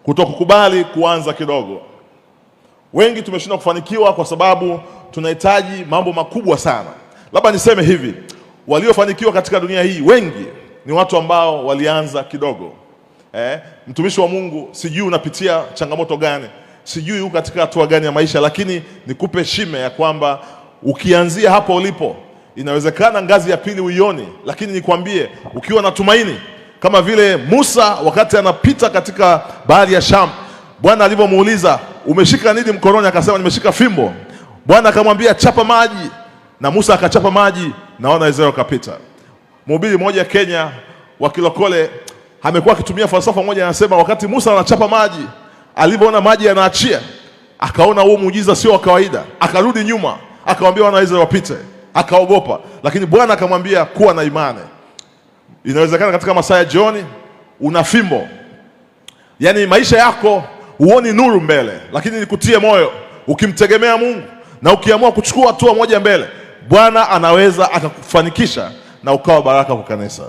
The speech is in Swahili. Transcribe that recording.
Kutokukubali kuanza kidogo. Wengi tumeshindwa kufanikiwa kwa sababu tunahitaji mambo makubwa sana. Labda niseme hivi, waliofanikiwa katika dunia hii wengi ni watu ambao walianza kidogo. Mtumishi wa Mungu, sijui unapitia changamoto gani, sijui uko katika hatua gani ya maisha, lakini nikupe shime ya kwamba ukianzia hapo ulipo, inawezekana ngazi ya pili uioni, lakini nikwambie, ukiwa na tumaini, kama vile Musa wakati anapita katika bahari ya Shamu, Bwana alivyomuuliza, umeshika nini mkononi? Akasema, nimeshika fimbo. Bwana akamwambia, chapa maji, na Musa akachapa maji, naona Israeli kapita. Mhubiri mmoja Kenya wa Kilokole amekuwa akitumia falsafa moja, anasema wakati Musa anachapa maji, alivyoona maji yanaachia, akaona huo muujiza sio wa kawaida, akarudi nyuma, akamwambia wana Israeli wapite, akaogopa. Lakini Bwana akamwambia, kuwa na imani. Inawezekana katika masaa ya jioni una fimbo, yaani maisha yako huoni nuru mbele, lakini nikutie moyo, ukimtegemea Mungu na ukiamua kuchukua hatua moja mbele, Bwana anaweza akakufanikisha na ukawa baraka kwa kanisa.